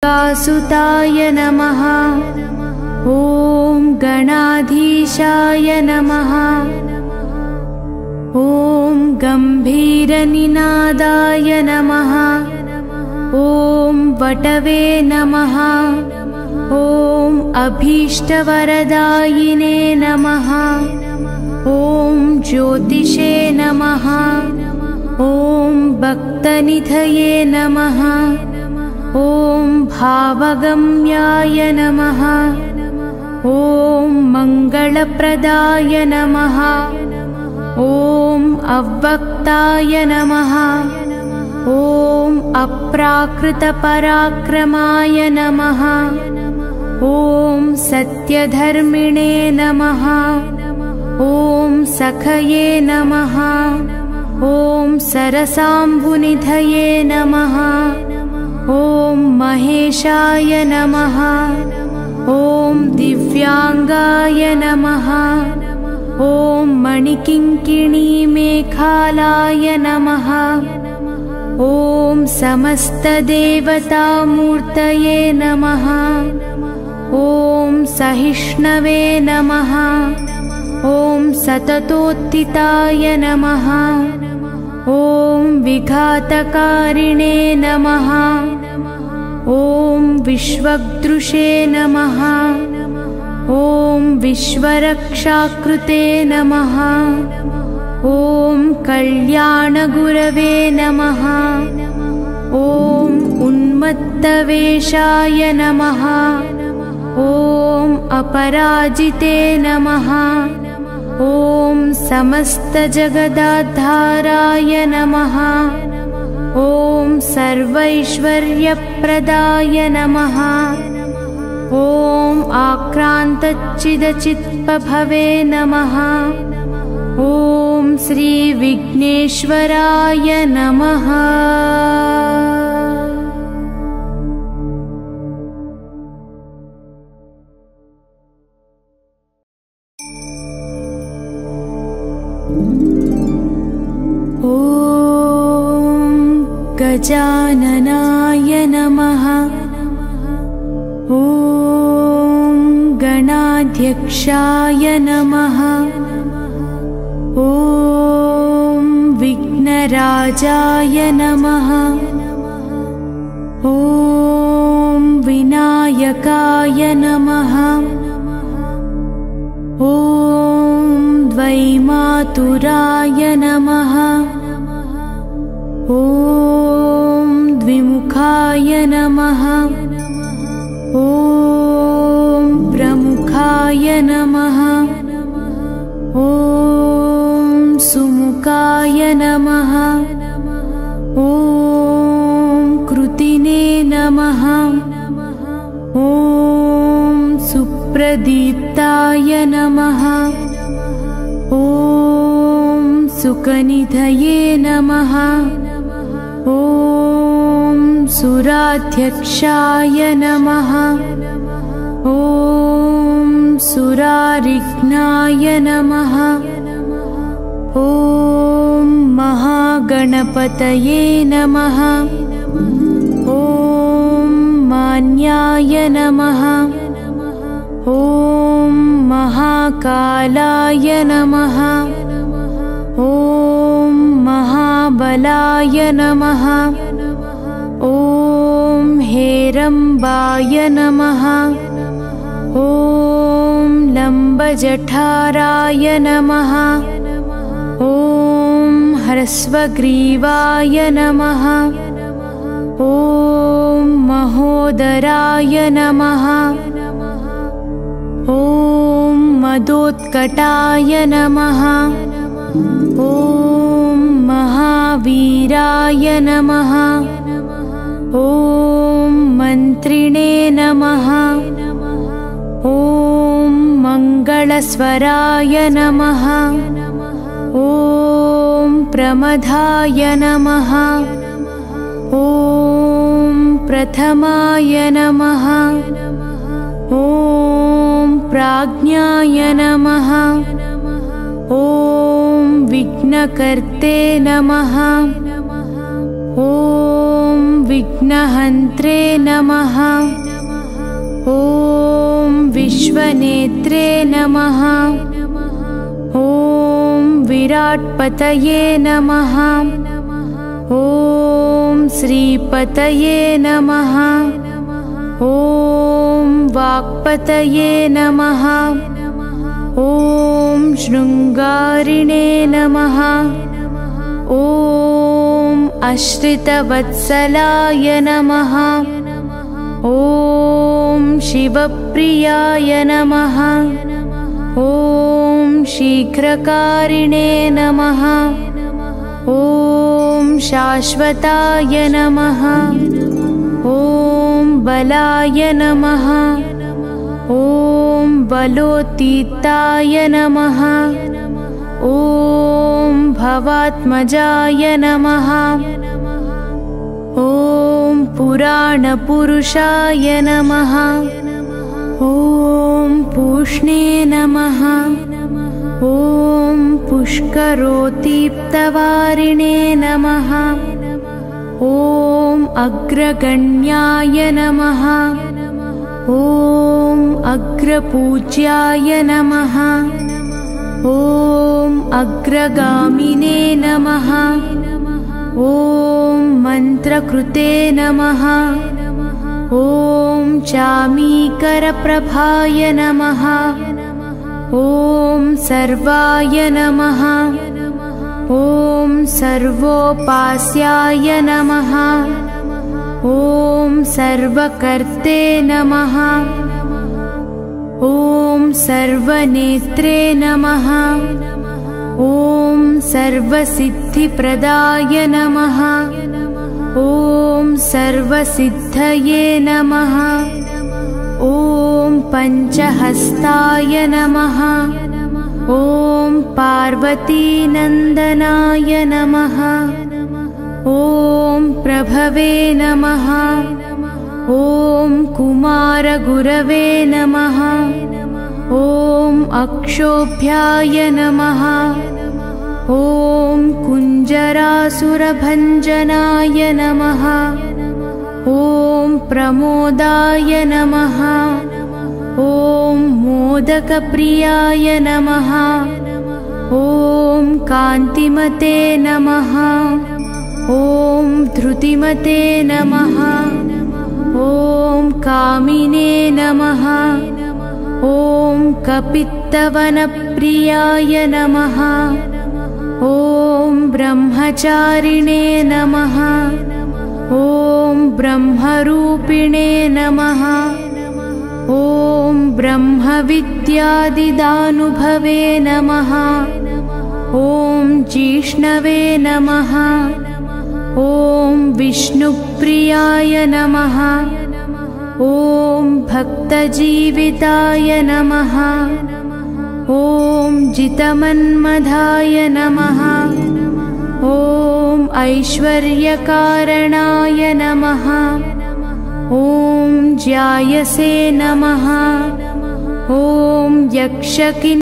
कासुताय नमः। ॐ गणाधीशाय नमः। ॐ गम्भीरनिनादाय नमः। ॐ वटवे नमः। ॐ अभीष्टवरदायिने नमः। ॐ ज्योतिषे नमः। ॐ भक्तनिधये नमः। ॐ भावगम्याय नमः। ॐ मङ्गलप्रदाय नमः। ॐ अव्वक्ताय नमः। ॐ अप्राकृतपराक्रमाय नमः। ॐ सत्यधर्मिणे नमः। ॐ सखये नमः। ॐ सरसाम्बुनिधये नमः। ॐ महेशाय नमः। ॐ दिव्यांगाय नमः। ॐ मणिकिङ्किणीमेखालाय नमः। ॐ समस्तदेवतामूर्तये नमः। ॐ सहिष्णवे नमः। ॐ सततोत्थिताय नमः। ॐ विघातकारिणे नमः। ॐ विश्वदृशे नमः। ॐ विश्वरक्षाकृते नमः। ॐ कल्याणगुरवे नमः। ॐ उन्मत्तवेषाय नमः। ॐ अपराजिते नमः। ॐ समस्तजगदाधाराय नमः। ॐ सर्वैश्वर्यप्रदाय नमः। ॐ आक्रान्तच्चिदचित्पभवे नमः। ॐ श्रीविघ्नेश्वराय नमः। ॐ गजाननाय नमः। ॐ गणाध्यक्षाय नमः। ॐ विघ्नराजाय नमः। ॐ विनायकाय नमः। ॐ द्वैमातुराय नमः। ॐ द्विमुखाय नमः। ॐ प्रमुखाय नमः। ॐ सुमुखाय नमः। ॐ कृतिने नमः। ॐ सुप्रदीप्ताय नमः। ॐ सुकनिधये नमः। ॐ सुराध्यक्षाय नमः। ॐ सुरारिघ्नाय नमः। ॐ महागणपतये नमः। ॐ मान्याय नमः। ॐ महाकालाय नमः। ॐ महाबलाय नमः। ॐ हेरम्बाय नमः। ॐ लम्बजठाराय नमः। ॐ ह्रस्वग्रीवाय नमः। ॐ महोदराय नमः। ॐ मदोत्कटाय नमः। ॐ महावीराय नमः। ॐ मन्त्रिणे नमः। ॐ मङ्गलस्वराय नमः। ॐ प्रमदाय नमः। ॐ प्रथमाय नमः। ॐ प्राज्ञाय नमः। ॐ विघ्नकर्ते नमः। ॐ विघ्नहन्त्रे नमः। ॐ विश्वनेत्रे नमः। ॐ विराट्पतये नमः। ॐ श्रीपतये नमः। ॐ वाक्पतये नमः। ॐ शृङ्गारिणे नमः। ॐ अश्रितवत्सलाय नमः। ॐ शिवप्रियाय नमः। ॐ शीघ्रकारिणे नमः। ॐ शाश्वताय नमः। ॐ बलाय नमः। ॐ बलोत्तीताय नमः। ॐ भवात्मजाय नमः। ॐ पुराणपुरुषाय नमः। ॐ पूष्णे नमः। ॐ पुष्करोत्तीप्तवारिणे नमः। ॐ अग्रगण्याय नमः। ॐ अग्रपूज्याय नमः। ॐ अग्रगामिने नमः। ॐ मन्त्रकृते नमः। ॐ चामीकरप्रभाय नमः। ॐ सर्वाय नमः। ॐ सर्वोपास्याय नमः। ॐ सर्वकर्ते नमः। ॐ सर्वनेत्रे नमः। ॐ सर्वसिद्धिप्रदाय नमः। ॐ सर्वसिद्धये नमः। ॐ पञ्चहस्ताय नमः। ॐ पार्वतीनन्दनाय नमः। ॐ प्रभवे नमः। ॐ कुमारगुरवे नमः। ॐ अक्षोभ्याय नमः। ॐ कुञ्जरासुरभञ्जनाय नमः। ॐ प्रमोदाय नमः। ॐ मोदकप्रियाय नमः। ॐ कान्तिमते नमः। ॐ धृतिमते नमः। ॐ कामिने नमः। ॐ कपित्तवनप्रियाय नमः। ॐ ब्रह्मचारिणे नमः। ॐ ब्रह्मरूपिणे नमः। ॐ ब्रह्मविद्यादिदानुभवे नमः। ॐ जिष्णवे नमः। ॐ विष्णुप्रियाय नमः। ॐ भक्तजीविताय नमः। ॐ जितमन्मधाय नमः। ॐ ऐश्वर्यकारणाय नमः। ॐ ज्यायसे नमः। ॐ यक्षकिन्